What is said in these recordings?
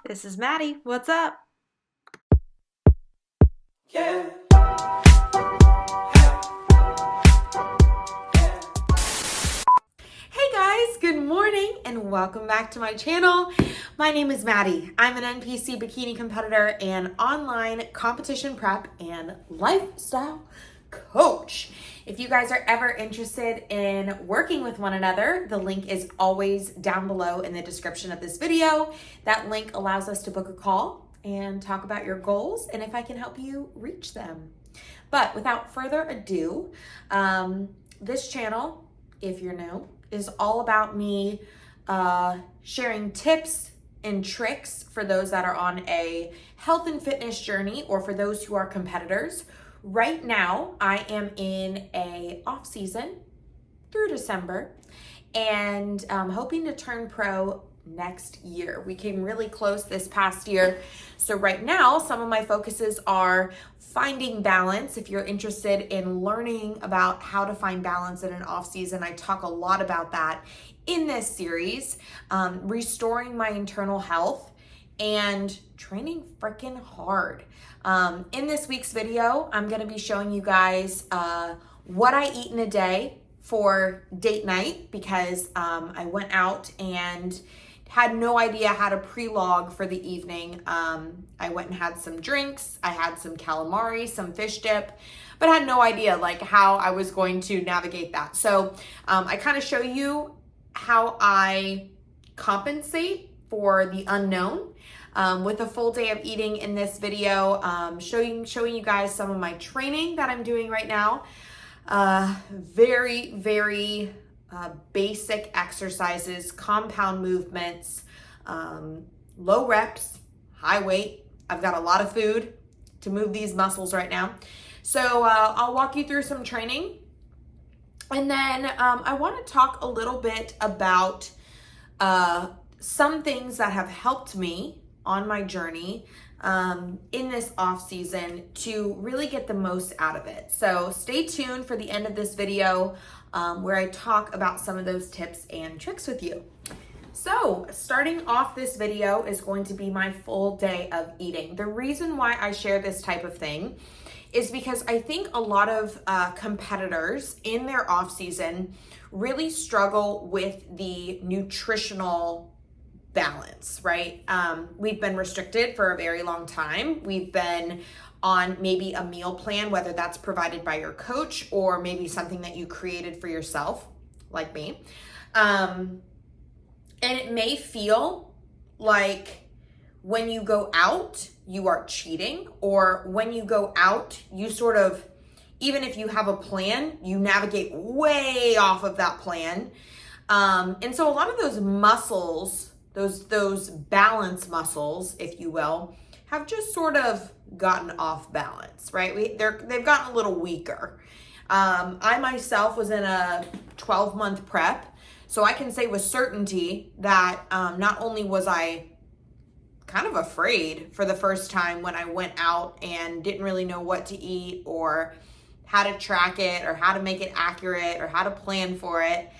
This is Maddie. What's up? Yeah. Hey guys, good morning and welcome back to my channel. My name is Maddie. I'm an NPC bikini competitor and online competition prep and lifestyle coach. If you guys are ever interested in working with one another, the link is always down below in the description of this video. That link allows us to book a call and talk about your goals and if I can help you reach them. But without further ado, this channel, if you're new, is all about me sharing tips and tricks for those that are on a health and fitness journey or for those who are competitors. Right now, I am in a off season through December and I'm hoping to turn pro next year. We came really close this past year. So right now, some of my focuses are finding balance. If you're interested in learning about how to find balance in an off season, I talk a lot about that in this series, restoring my internal health and training freaking hard. In this week's video, I'm gonna be showing you guys what I eat in a day for date night because I went out and had no idea how to pre-log for the evening. I went and had some drinks. I had some calamari, some fish dip, but had no idea like how I was going to navigate that. So I kind of show you how I compensate for the unknown with a full day of eating in this video, showing you guys some of my training that I'm doing right now. Very basic exercises, compound movements, low reps, high weight. I've got a lot of food to move these muscles right now. So I'll walk you through some training. And then I want to talk a little bit about some things that have helped me on my journey in this off season to really get the most out of it. So stay tuned for the end of this video where I talk about some of those tips and tricks with you. So starting off this video is going to be my full day of eating. The reason why I share this type of thing is because I think a lot of competitors in their off season really struggle with the nutritional balance, right? We've been restricted for a very long time. We've been on maybe a meal plan, whether that's provided by your coach or maybe something that you created for yourself, like me. And it may feel like when you go out, you are cheating, or when you go out, you sort of, even if you have a plan, you navigate way off of that plan. And so a lot of those muscles, those balance muscles, if you will, have just sort of gotten off balance, right? They've gotten a little weaker. I myself was in a 12-month prep, so I can say with certainty that not only was I kind of afraid for the first time when I went out and didn't really know what to eat or how to track it or how to make it accurate or how to plan for it.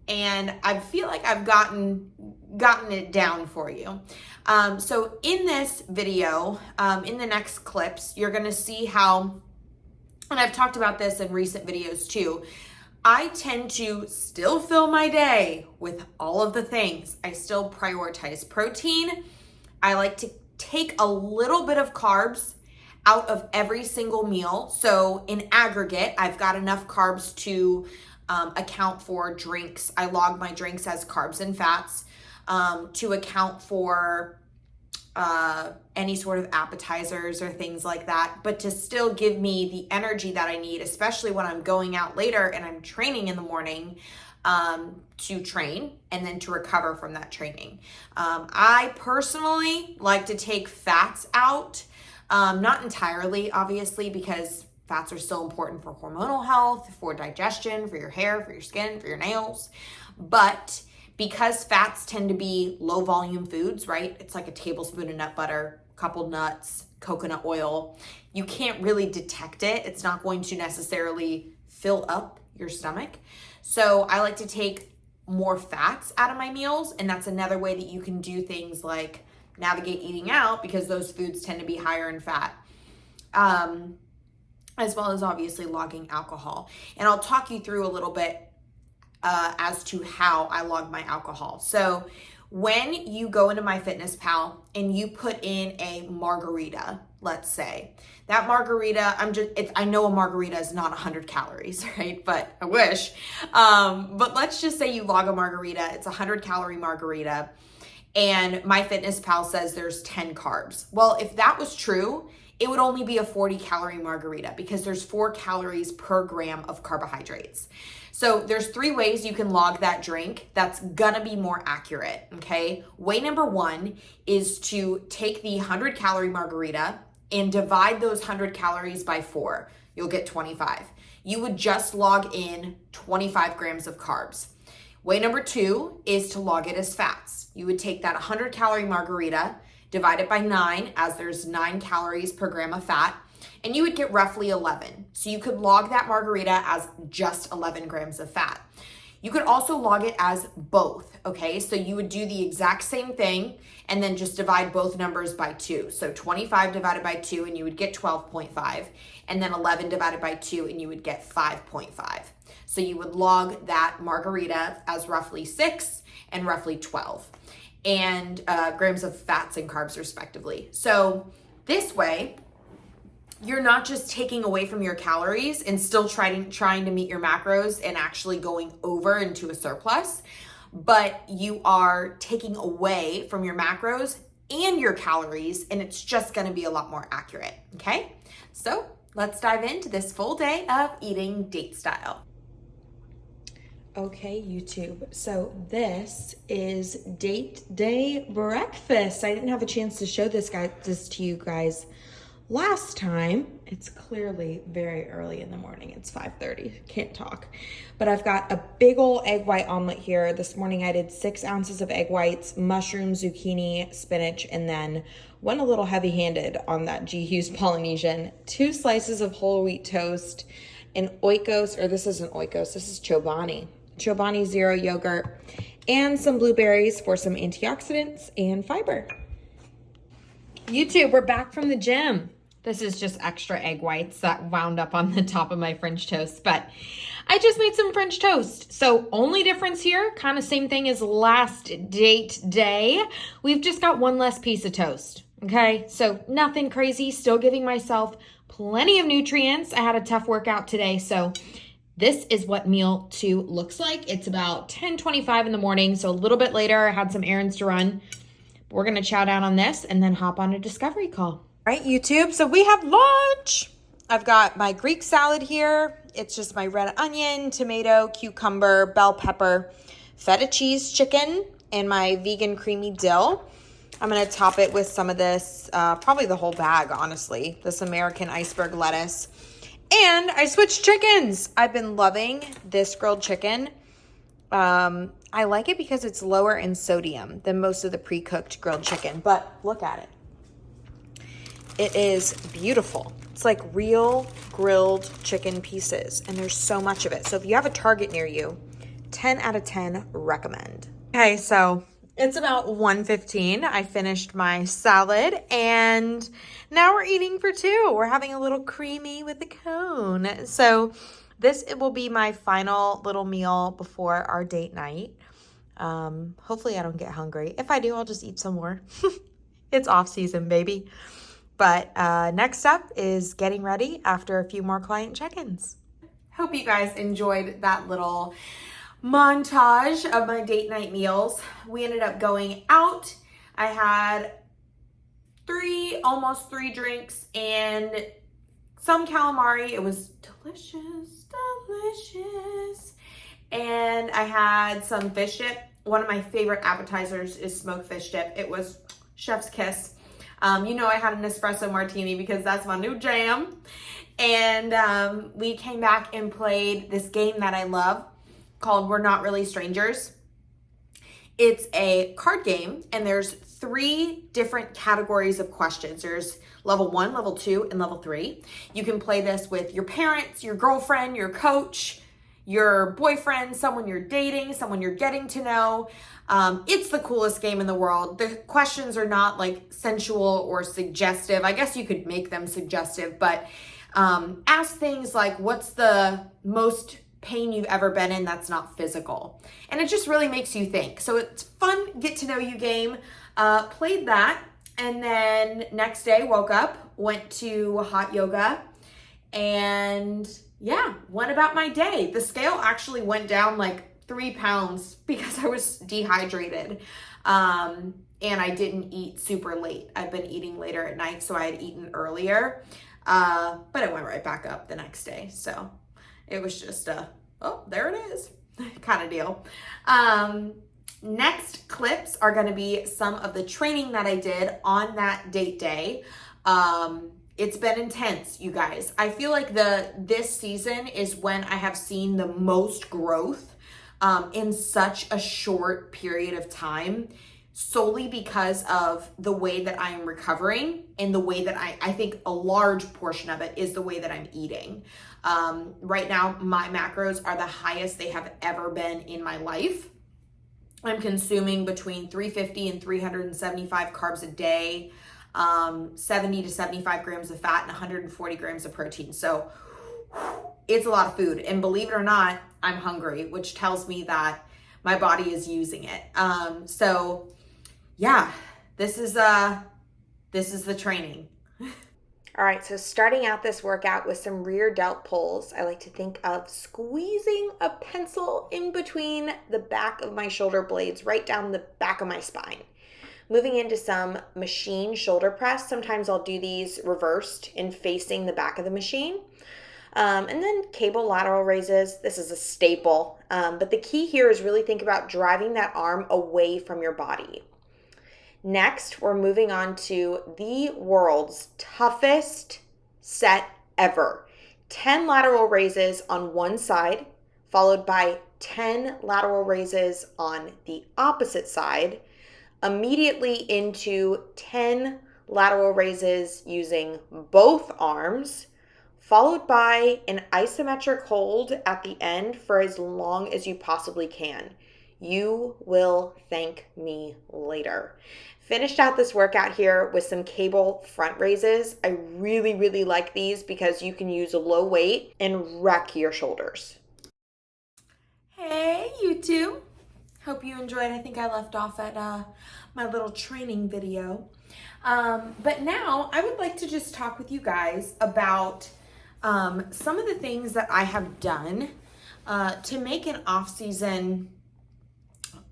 And I feel like I've gotten it down for you. So in this video, in the next clips, you're gonna see how, and I've talked about this in recent videos too, I tend to still fill my day with all of the things. I still prioritize protein. I like to take a little bit of carbs out of every single meal. So in aggregate, I've got enough carbs to account for drinks. I log my drinks as carbs and fats to account for any sort of appetizers or things like that, but to still give me the energy that I need, especially when I'm going out later and I'm training in the morning to train and then to recover from that training. I personally like to take fats out, not entirely, obviously, because fats are still important for hormonal health, for digestion, for your hair, for your skin, for your nails. But because fats tend to be low volume foods, right? It's like a tablespoon of nut butter, a couple nuts, coconut oil. You can't really detect it. It's not going to necessarily fill up your stomach. So I like to take more fats out of my meals. And that's another way that you can do things like navigate eating out because those foods tend to be higher in fat. As well as obviously logging alcohol. And I'll talk you through a little bit as to how I log my alcohol. So when you go into MyFitnessPal and you put in a margarita, let's say, that margarita, I know a margarita is not 100 calories, right? But I wish. But let's just say you log a margarita, it's a 100-calorie margarita, and MyFitnessPal says there's 10 carbs. Well, if that was true, it would only be a 40-calorie margarita because there's 4 calories per gram of carbohydrates. So there's 3 ways you can log that drink that's gonna be more accurate, okay? Way number 1 is to take the 100-calorie margarita and divide those 100 calories by 4. You'll get 25. You would just log in 25 grams of carbs. Way number 2 is to log it as fats. You would take that 100-calorie margarita, divide it by 9, as there's 9 calories per gram of fat, and you would get roughly 11. So you could log that margarita as just 11 grams of fat. You could also log it as both, okay? So you would do the exact same thing and then just divide both numbers by 2. So 25 divided by 2 and you would get 12.5, and then 11 divided by 2 and you would get 5.5. So you would log that margarita as roughly 6 and roughly 12 and grams of fats and carbs respectively. So this way, you're not just taking away from your calories and still trying to meet your macros and actually going over into a surplus, but you are taking away from your macros and your calories, and it's just gonna be a lot more accurate, okay? So let's dive into this full day of eating date style. Okay, YouTube, so this is date day breakfast. I didn't have a chance to show this to you guys last time. It's clearly very early in the morning. It's 5:30, can't talk. But I've got a big old egg white omelet here. This morning I did 6 ounces of egg whites, mushrooms, zucchini, spinach, and then went a little heavy-handed on that G. Hughes Polynesian. 2 slices of whole wheat toast, an Oikos, or this isn't Oikos, this is Chobani Zero yogurt, and some blueberries for some antioxidants and fiber. YouTube, we're back from the gym. This is just extra egg whites that wound up on the top of my French toast, but I just made some French toast. So only difference here, kind of same thing as last date day. We've just got 1 less piece of toast, okay? So nothing crazy, still giving myself plenty of nutrients. I had a tough workout today, so this is what meal 2 looks like. It's about 10:25 in the morning, so a little bit later. I had some errands to run. We're gonna chow down on this and then hop on a discovery call. All right, YouTube, so we have lunch. I've got my Greek salad here. It's just my red onion, tomato, cucumber, bell pepper, feta cheese chicken, and my vegan creamy dill. I'm gonna top it with some of this, probably the whole bag, honestly, this American iceberg lettuce. And I switched chickens. I've been loving this grilled chicken. I like it because it's lower in sodium than most of the pre-cooked grilled chicken, but look at it. It is beautiful. It's like real grilled chicken pieces, and there's so much of it. So if you have a Target near you, 10 out of 10 recommend. Okay, so it's about 1:15. I finished my salad, and now we're eating for 2. We're having a little creamy with a cone. So this will be my final little meal before our date night. Hopefully I don't get hungry. If I do, I'll just eat some more. It's off season, baby. But next up is getting ready after a few more client check-ins. Hope you guys enjoyed that little montage of my date night meals. We ended up going out. I had almost three drinks and some calamari. It was delicious. And I had some fish dip. One of my favorite appetizers is smoked fish dip. It was chef's kiss. You know I had an espresso martini because that's my new jam. And we came back and played this game that I love called We're Not Really Strangers. It's a card game, and there's 3 different categories of questions. There's level 1, level 2, and level 3. You can play this with your parents, your girlfriend, your coach, your boyfriend, someone you're dating, someone you're getting to know. It's the coolest game in the world. The questions are not like sensual or suggestive. I guess you could make them suggestive, but ask things like, what's the most pain you've ever been in that's not physical? And it just really makes you think. So it's fun get to know you game. Played that, and then next day woke up, went to hot yoga, and yeah, went about my day. The scale actually went down like 3 pounds because I was dehydrated. And I didn't eat super late. I've been eating later at night, so I had eaten earlier. But it went right back up the next day. So it was just oh, there it is kind of deal. Next clips are going to be some of the training that I did on that date day. It's been intense, you guys. I feel like this season is when I have seen the most growth in such a short period of time, solely because of the way that I am recovering and the way that I think a large portion of it is the way that I'm eating. Right now, my macros are the highest they have ever been in my life. I'm consuming between 350 and 375 carbs a day, 70 to 75 grams of fat, and 140 grams of protein. So it's a lot of food. And believe it or not, I'm hungry, which tells me that my body is using it. So yeah, this is the training. All right, so starting out this workout with some rear delt pulls, I like to think of squeezing a pencil in between the back of my shoulder blades, right down the back of my spine. Moving into some machine shoulder press. Sometimes I'll do these reversed and facing the back of the machine. And then cable lateral raises. This is a staple. But the key here is really think about driving that arm away from your body. Next, we're moving on to the world's toughest set ever. 10 lateral raises on one side, followed by 10 lateral raises on the opposite side, immediately into 10 lateral raises using both arms, followed by an isometric hold at the end for as long as you possibly can. You will thank me later. Finished out this workout here with some cable front raises. I really, really like these because you can use a low weight and wreck your shoulders. Hey, YouTube. Hope you enjoyed. I think I left off at my little training video. But now I would like to just talk with you guys about some of the things that I have done to make an off-season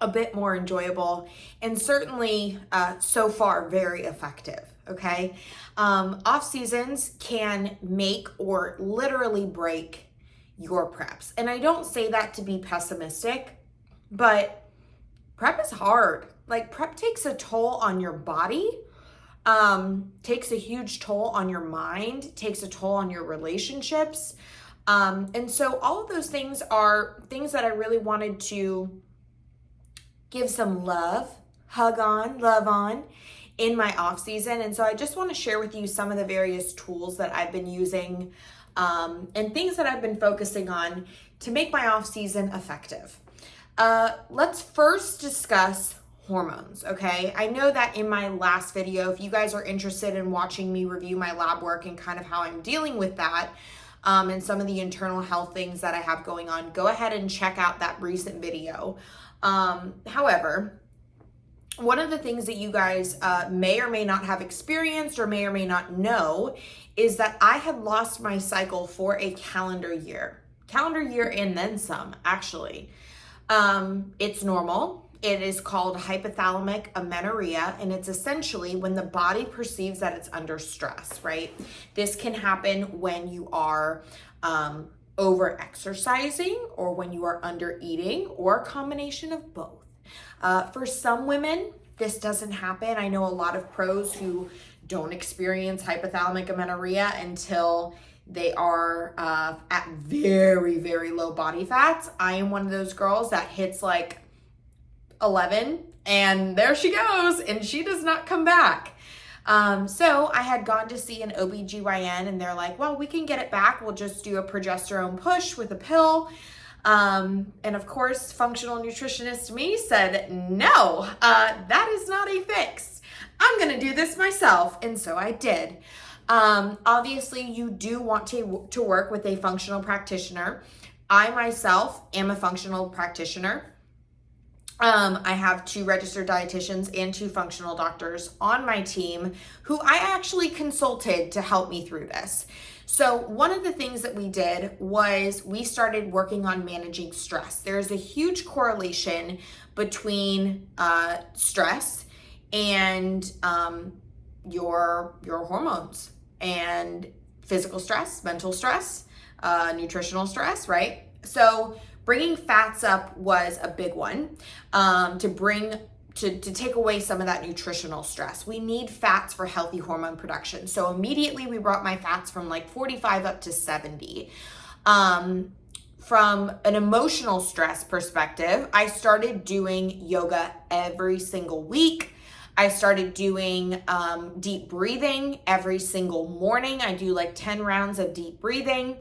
a bit more enjoyable, and certainly so far very effective. Okay, off seasons can make or literally break your preps, and I don't say that to be pessimistic, but prep is hard. Like, prep takes a toll on your body, takes a huge toll on your mind, takes a toll on your relationships, and so all of those things are things that I really wanted to give some love on in my off season. And so I just want to share with you some of the various tools that I've been using and things that I've been focusing on to make my off season effective. Let's first discuss hormones, okay? I know that in my last video, if you guys are interested in watching me review my lab work and kind of how I'm dealing with that, and some of the internal health things that I have going on, go ahead and check out that recent video. However, one of the things that you guys may or may not have experienced or may not know is that I had lost my cycle for a calendar year and then some, actually. It's normal. It is called hypothalamic amenorrhea, and it's essentially when the body perceives that it's under stress, right? This can happen when you are over exercising or when you are under eating, or a combination of both. For some women, this doesn't happen. I know a lot of pros who don't experience hypothalamic amenorrhea until they are at very, very low body fats. I am one of those girls that hits like 11 and there she goes, and she does not come back. So I had gone to see an OBGYN, and they're like, well, we can get it back. We'll just do a progesterone push with a pill. And of course, functional nutritionist me said, no, that is not a fix. I'm going to do this myself. And so I did. Obviously, you do want to work with a functional practitioner. I myself am a functional practitioner. I have 2 registered dietitians and 2 functional doctors on my team who I actually consulted to help me through this. So one of the things that we did was we started working on managing stress. There's a huge correlation between stress and your hormones, and physical stress, mental stress, nutritional stress, right? So bringing fats up was a big one, to take away some of that nutritional stress. We need fats for healthy hormone production. So immediately we brought my fats from like 45 up to 70. From an emotional stress perspective, I started doing yoga every single week. I started doing deep breathing every single morning. I do like 10 rounds of deep breathing.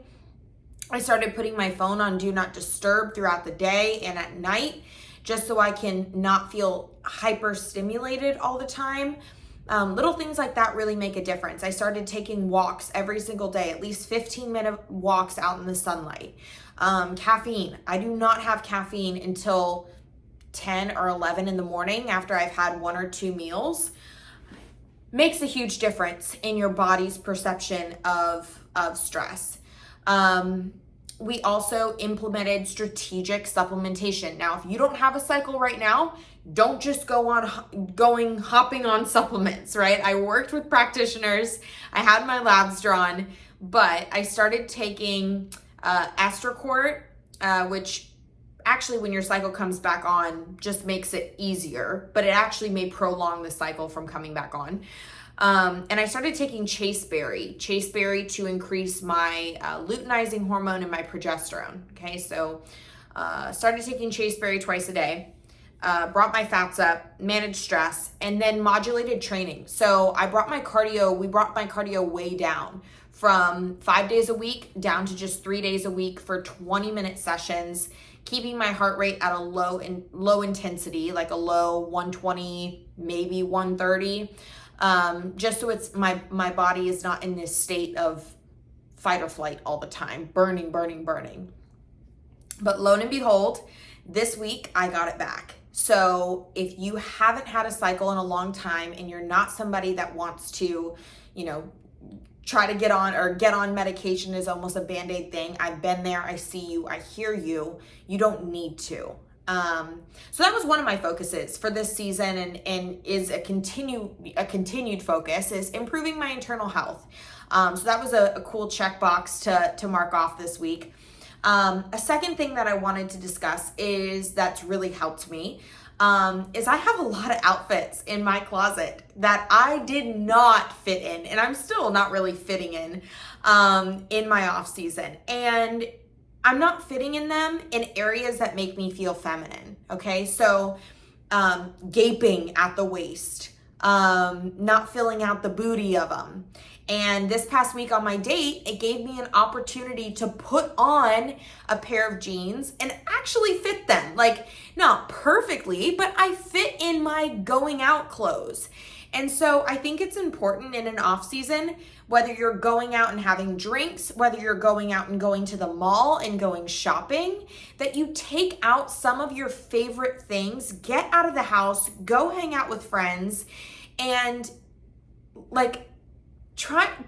I started putting my phone on do not disturb throughout the day and at night, just so I can not feel hyper stimulated all the time. Little things like that really make a difference. I started taking walks every single day, at least 15-minute walks out in the sunlight. Caffeine. I do not have caffeine until 10 or 11 in the morning after I've had 1 or 2 meals. Makes a huge difference in your body's perception of stress. We also implemented strategic supplementation. Now, if you don't have a cycle right now, don't just hopping on supplements, right? I worked with practitioners. I had my labs drawn, but I started taking Astrocort, which actually when your cycle comes back on just makes it easier, but it actually may prolong the cycle from coming back on. And I started taking chasteberry to increase my luteinizing hormone and my progesterone. Okay, so started taking chasteberry twice a day, brought my fats up, managed stress, and then modulated training. So we brought my cardio way down from 5 days a week down to just 3 days a week for 20-minute sessions, keeping my heart rate at a low intensity, like a low 120, maybe 130. Just so it's my body is not in this state of fight or flight all the time, burning. But lo and behold, this week I got it back. So if you haven't had a cycle in a long time and you're not somebody that wants to, try to get on medication is almost a Band-Aid thing. I've been there. I see you. I hear you. You don't need to. So that was one of my focuses for this season, and is a continued focus is improving my internal health. So that was a cool checkbox to mark off this week. A second thing that I wanted to discuss is that's really helped me is I have a lot of outfits in my closet that I did not fit in, and I'm still not really fitting in my off season. And I'm not fitting in them in areas that make me feel feminine. Okay, so gaping at the waist, not filling out the booty of them. And this past week on my date, it gave me an opportunity to put on a pair of jeans and actually fit them. Like, not perfectly, but I fit in my going out clothes. And so I think it's important in an off season, whether you're going out and having drinks, whether you're going out and going to the mall and going shopping, that you take out some of your favorite things, get out of the house, go hang out with friends, and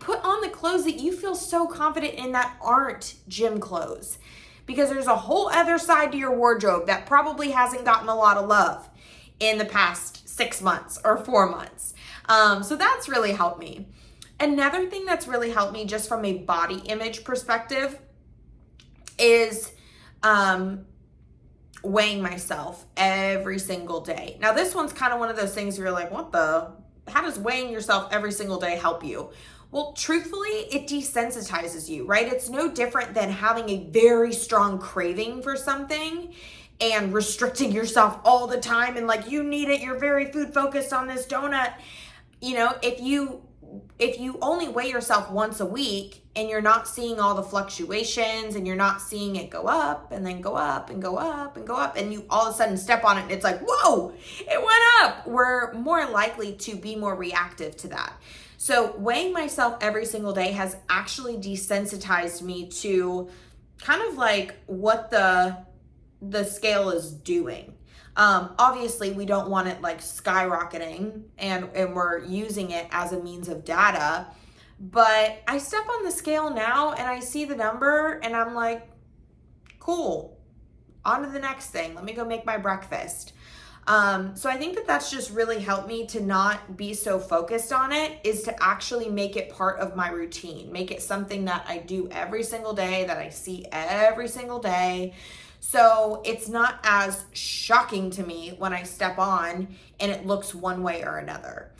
put on the clothes that you feel so confident in that aren't gym clothes. Because there's a whole other side to your wardrobe that probably hasn't gotten a lot of love in the past 6 months or 4 months. So that's really helped me. Another thing that's really helped me just from a body image perspective is weighing myself every single day. Now this one's kind of one of those things where you're like, how does weighing yourself every single day help you? Well, truthfully, it desensitizes you, right? It's no different than having a very strong craving for something and restricting yourself all the time and like, you need it, you're very food focused on this donut. If you if you only weigh yourself once a week and you're not seeing all the fluctuations and you're not seeing it go up and then go up and go up and go up, and you all of a sudden step on it and it's like, whoa, it went up, we're more likely to be more reactive to that. So weighing myself every single day has actually desensitized me to kind of like what the scale is doing. Obviously we don't want it like skyrocketing and we're using it as a means of data, but I step on the scale now and I see the number and I'm like, cool, on to the next thing. Let me go make my breakfast. So I think that that's just really helped me to not be so focused on it, is to actually make it part of my routine, make it something that I do every single day, that I see every single day. So it's not as shocking to me when I step on and it looks one way or another.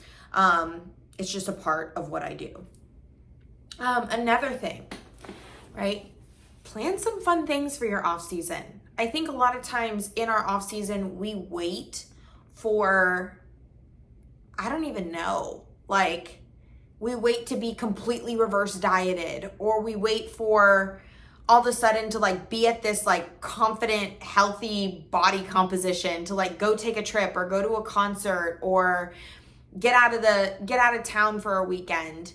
It's just a part of what I do. Another thing, right? Plan some fun things for your off season. I think a lot of times in our off season, we wait for, I don't even know, like we wait to be completely reverse dieted, or we wait for all of a sudden to like be at this like confident, healthy body composition to like go take a trip or go to a concert or get out of town for a weekend.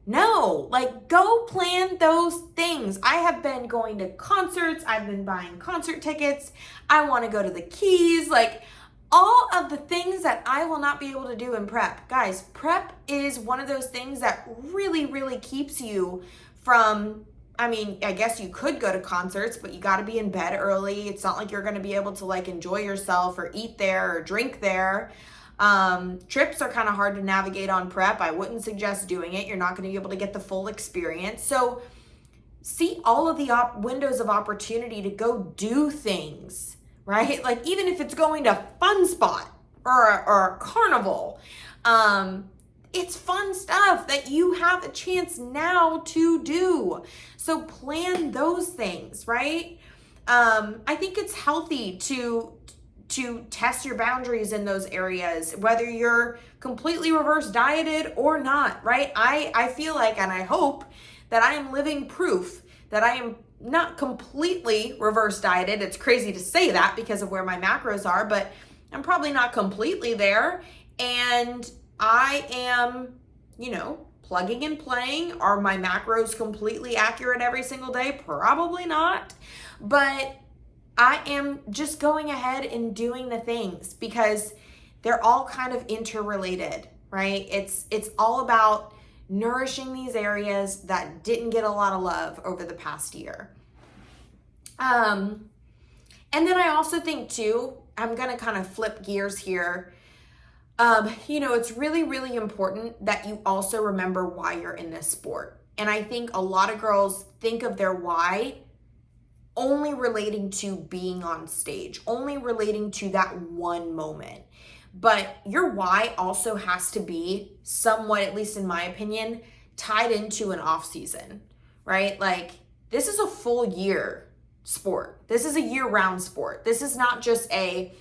No, like go plan those things. I have been going to concerts. I've been buying concert tickets. I want to go to the Keys. Like all of the things that I will not be able to do in prep. Guys, prep is one of those things that really, really keeps you from, I mean, I guess you could go to concerts, but you got to be in bed early. It's not like you're going to be able to like enjoy yourself or eat there or drink there. Trips are kind of hard to navigate on prep. I wouldn't suggest doing it. You're not going to be able to get the full experience. So see all of the windows of opportunity to go do things, right? Like even if it's going to Fun Spot or a carnival, it's fun stuff that you have a chance now to do. So plan those things, right? I think it's healthy to test your boundaries in those areas, whether you're completely reverse dieted or not, right? I feel like, and I hope that I am living proof that I am not completely reverse dieted. It's crazy to say that because of where my macros are, but I'm probably not completely there. And I am, plugging and playing. Are my macros completely accurate every single day? Probably not. But I am just going ahead and doing the things because they're all kind of interrelated, right? It's all about nourishing these areas that didn't get a lot of love over the past year. And then I also think too, I'm going to kind of flip gears here. It's really, really important that you also remember why you're in this sport. And I think a lot of girls think of their why only relating to being on stage, only relating to that one moment. But your why also has to be somewhat, at least in my opinion, tied into an off season, right? Like this is a full year sport. This is a year-round sport. This is not just a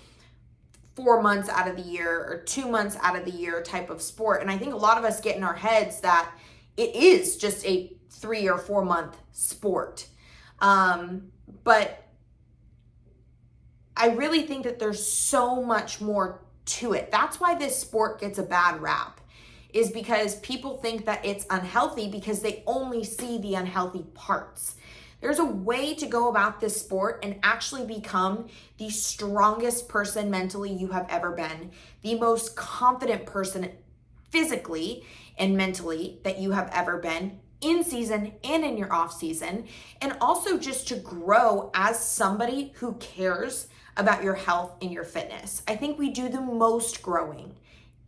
4 months out of the year or 2 months out of the year type of sport. And I think a lot of us get in our heads that it is just a 3 or 4 month sport. But I really think that there's so much more to it. That's why this sport gets a bad rap, is because people think that it's unhealthy because they only see the unhealthy parts. There's a way to go about this sport and actually become the strongest person mentally you have ever been, the most confident person physically and mentally that you have ever been, in season and in your off season, and also just to grow as somebody who cares about your health and your fitness. I think we do the most growing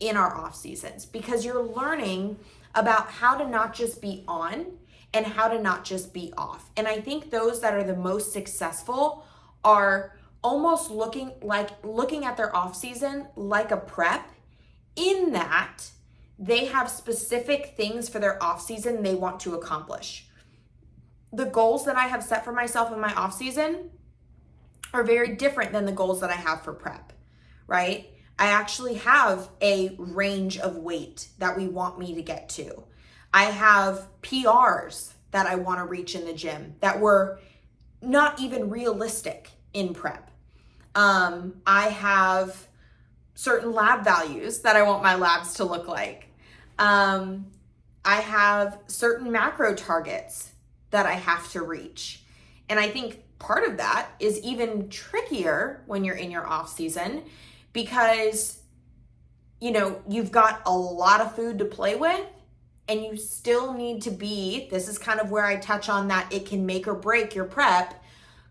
in our off seasons because you're learning about how to not just be on and how to not just be off. And I think those that are the most successful are almost looking at their off season like a prep, in that they have specific things for their off season they want to accomplish. The goals that I have set for myself in my off season are very different than the goals that I have for prep, right? I actually have a range of weight that we want me to get to. I have PRs that I want to reach in the gym that were not even realistic in prep. I have certain lab values that I want my labs to look like. I have certain macro targets that I have to reach. And I think part of that is even trickier when you're in your off season because, you know, you've got a lot of food to play with and you still need to be, this is kind of where I touch on that it can make or break your prep,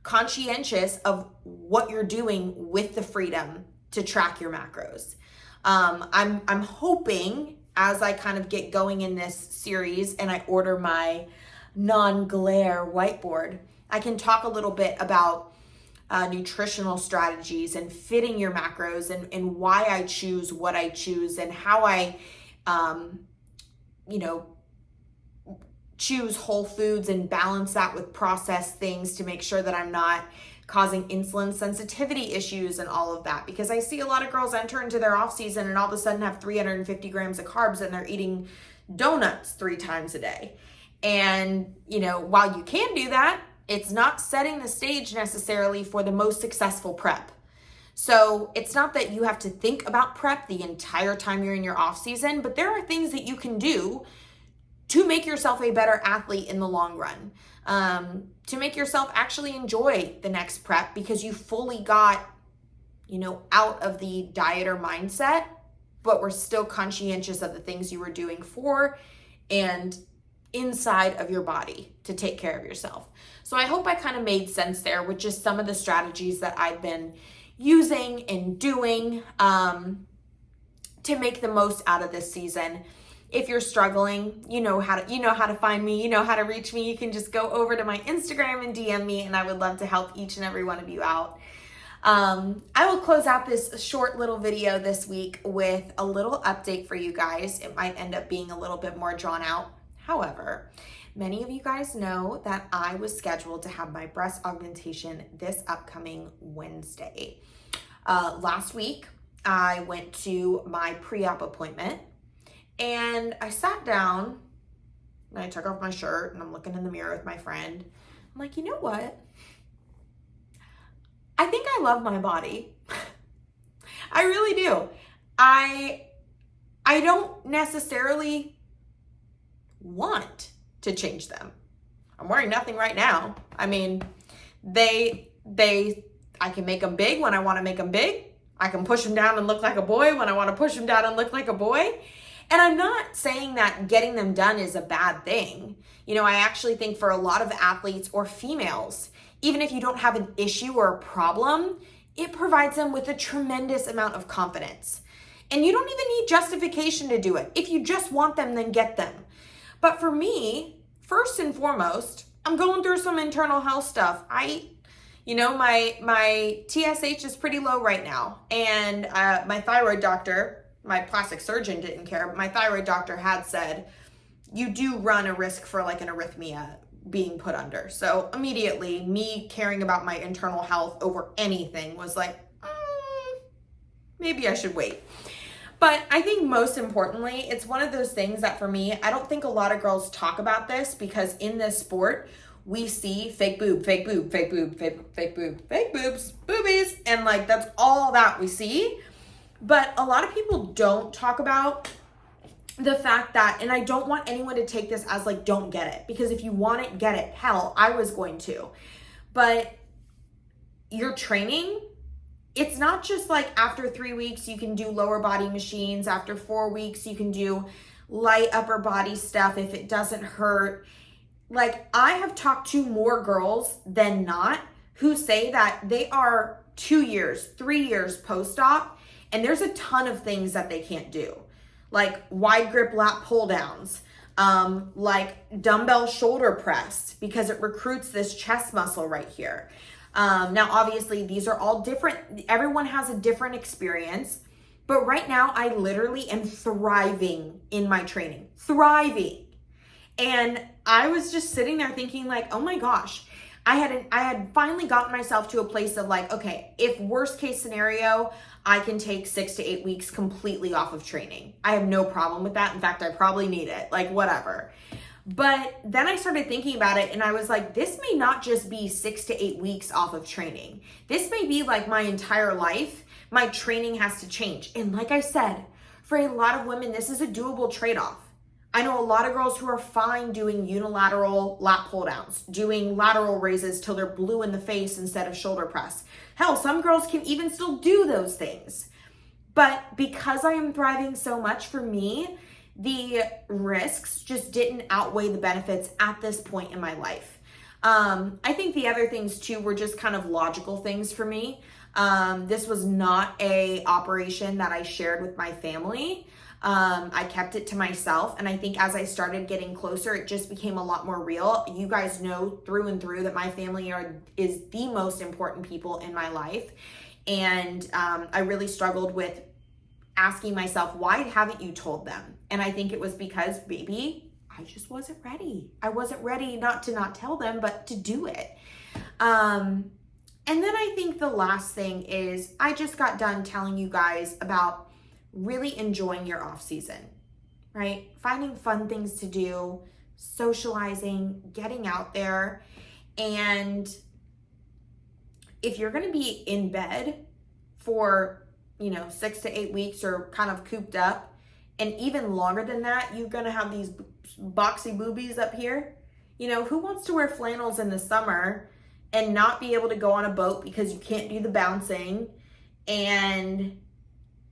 conscientious of what you're doing with the freedom to track your macros. I'm hoping as I kind of get going in this series and I order my non-glare whiteboard, I can talk a little bit about nutritional strategies and fitting your macros and why I choose what I choose and how I, choose whole foods and balance that with processed things to make sure that I'm not causing insulin sensitivity issues and all of that. Because I see a lot of girls enter into their off season and all of a sudden have 350 grams of carbs and they're eating donuts 3 times a day. And, while you can do that, it's not setting the stage necessarily for the most successful prep. So it's not that you have to think about prep the entire time you're in your off season, but there are things that you can do to make yourself a better athlete in the long run, to make yourself actually enjoy the next prep because you fully got, out of the dieter mindset, but were still conscientious of the things you were doing for and inside of your body to take care of yourself. So I hope I kind of made sense there with just some of the strategies that I've been using and doing to make the most out of this season. If you're struggling, you know how to find me, you know how to reach me. You can just go over to my Instagram and DM me, and I would love to help each and every one of you out. I will close out this short little video this week with a little update for you guys. It might end up being a little bit more drawn out. However, many of you guys know that I was scheduled to have my breast augmentation this upcoming Wednesday. Last week, I went to my pre-op appointment. And I sat down and I took off my shirt and I'm looking in the mirror with my friend. I'm like, you know what? I think I love my body. I really do. I don't necessarily want to change them. I'm wearing nothing right now. I mean, I can make them big when I want to make them big. I can push them down and look like a boy when I want to push them down and look like a boy. And I'm not saying that getting them done is a bad thing. I actually think for a lot of athletes or females, even if you don't have an issue or a problem, it provides them with a tremendous amount of confidence. And you don't even need justification to do it. If you just want them, then get them. But for me, first and foremost, I'm going through some internal health stuff. My TSH is pretty low right now. And my thyroid doctor, my plastic surgeon didn't care, but my thyroid doctor had said, you do run a risk for like an arrhythmia being put under. So immediately me caring about my internal health over anything was like, maybe I should wait. But I think most importantly, it's one of those things that for me, I don't think a lot of girls talk about this because in this sport, we see fake boob, fake boob, fake boob, fake boob, fake boobs, boobies. And like, that's all that we see. But a lot of people don't talk about the fact that, and I don't want anyone to take this as like, don't get it. Because if you want it, get it. Hell, I was going to. But your training, it's not just like after 3 weeks, you can do lower body machines. After 4 weeks, you can do light upper body stuff if it doesn't hurt. Like I have talked to more girls than not who say that they are 2 years, 3 years post-op. And there's a ton of things that they can't do, like wide grip lat pull downs, like dumbbell shoulder press, because it recruits this chest muscle right here. Now, obviously, these are all different. Everyone has a different experience. But right now, I literally am thriving in my training, thriving. And I was just sitting there thinking like, oh my gosh, I had finally gotten myself to a place of like, okay, if worst case scenario, I can take 6 to 8 weeks completely off of training. I have no problem with that. In fact, I probably need it, like whatever. But then I started thinking about it and I was like, this may not just be 6 to 8 weeks off of training. This may be like my entire life. My training has to change. And like I said, for a lot of women, this is a doable trade-off. I know a lot of girls who are fine doing unilateral lat pull downs, doing lateral raises till they're blue in the face instead of shoulder press. Hell, some girls can even still do those things. But because I am thriving so much, for me, the risks just didn't outweigh the benefits at this point in my life. I think the other things too were just kind of logical things for me. This was not a operation that I shared with my family. I kept it to myself. And I think as I started getting closer, it just became a lot more real. You guys know through and through that my family is the most important people in my life. And I really struggled with asking myself, why haven't you told them? And I think it was because, baby, I just wasn't ready. I wasn't ready not to not tell them, but to do it. And then I think the last thing is I just got done telling you guys about really enjoying your off season, right? Finding fun things to do, socializing, getting out there. And if you're going to be in bed for, 6 to 8 weeks or kind of cooped up, and even longer than that, you're going to have these boxy boobies up here. Who wants to wear flannels in the summer and not be able to go on a boat because you can't do the bouncing, and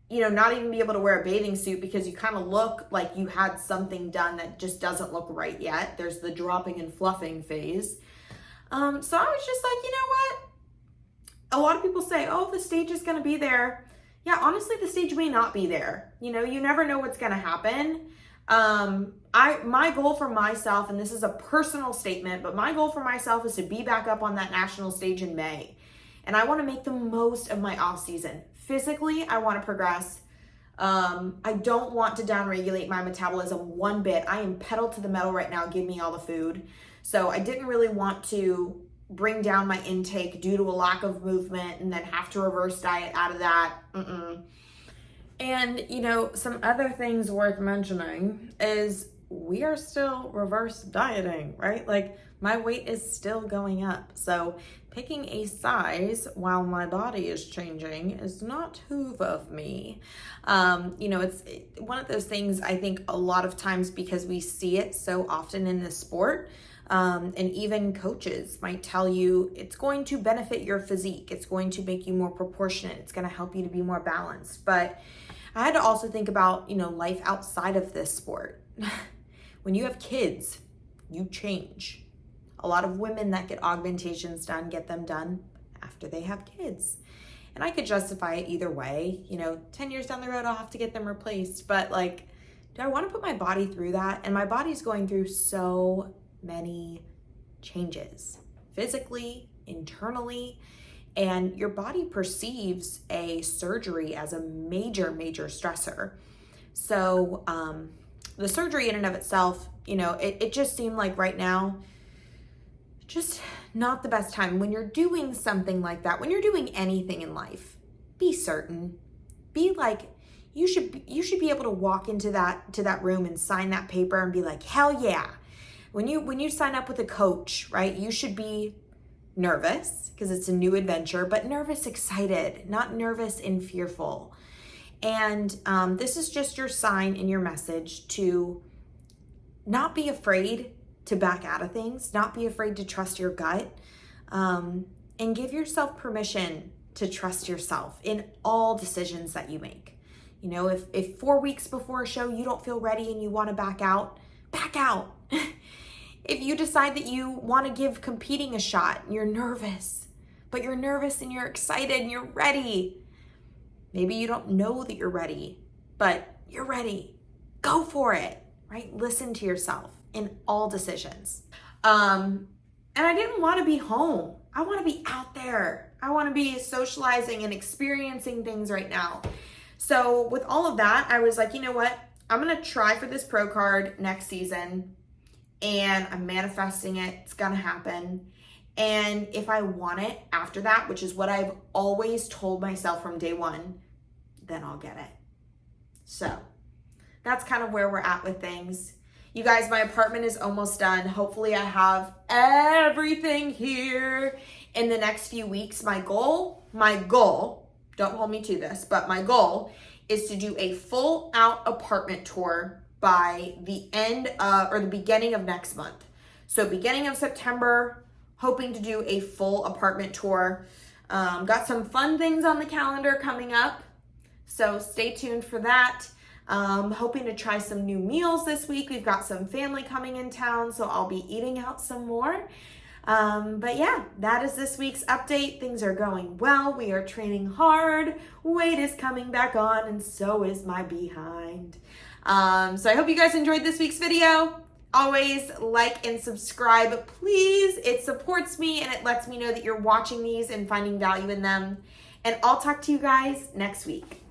not even be able to wear a bathing suit because you kind of look like you had something done that just doesn't look right yet. There's the dropping and fluffing phase. So I was just like, you know what? A lot of people say, oh, the stage is going to be there. Yeah, honestly, the stage may not be there. You never know what's going to happen. My goal for myself, and this is a personal statement, but my goal for myself is to be back up on that national stage in May. And I want to make the most of my off season. Physically, I want to progress. I don't want to downregulate my metabolism one bit. I am pedal to the metal right now. Give me all the food. So I didn't really want to bring down my intake due to a lack of movement and then have to reverse diet out of that. And, some other things worth mentioning is we are still reverse dieting, right? Like my weight is still going up. So picking a size while my body is changing is not hoove of me. It's one of those things I think a lot of times because we see it so often in the sport, and even coaches might tell you it's going to benefit your physique. It's going to make you more proportionate. It's going to help you to be more balanced. But I had to also think about, life outside of this sport. When you have kids, you change. A lot of women that get augmentations done, get them done after they have kids. And I could justify it either way. 10 years down the road, I'll have to get them replaced. But do I want to put my body through that? And my body's going through so many changes, physically, internally, and your body perceives a surgery as a major, major stressor. So the surgery in and of itself, it just seemed like right now, just not the best time. When you're doing something like that, when you're doing anything in life, be certain, be like, you should be able to walk into that room and sign that paper and be like, hell yeah. When you sign up with a coach, right, you should be nervous because it's a new adventure, but nervous, excited, not nervous and fearful. And this is just your sign and your message to not be afraid to back out of things, not be afraid to trust your gut, and give yourself permission to trust yourself in all decisions that you make. If 4 weeks before a show you don't feel ready and you want to back out, back out. If you decide that you want to give competing a shot and you're nervous, but you're nervous and you're excited and you're ready, maybe you don't know that you're ready, but you're ready. Go for it, right? Listen to yourself in all decisions. And I didn't want to be home. I want to be out there. I want to be socializing and experiencing things right now. So with all of that, I was like, you know what? I'm going to try for this pro card next season. And I'm manifesting it. It's going to happen. And if I want it after that, which is what I've always told myself from day one, then I'll get it. So that's kind of where we're at with things. You guys, my apartment is almost done. Hopefully I have everything here in the next few weeks. My goal, don't hold me to this, but my goal is to do a full out apartment tour by the end or the beginning of next month. So beginning of September, hoping to do a full apartment tour. Got some fun things on the calendar coming up, so stay tuned for that. Hoping to try some new meals this week. We've got some family coming in town, so I'll be eating out some more. But yeah, that is this week's update. Things are going well. We are training hard. Weight is coming back on, and so is my behind. So I hope you guys enjoyed this week's video. Always like and subscribe, please. It supports me and it lets me know that you're watching these and finding value in them. And I'll talk to you guys next week.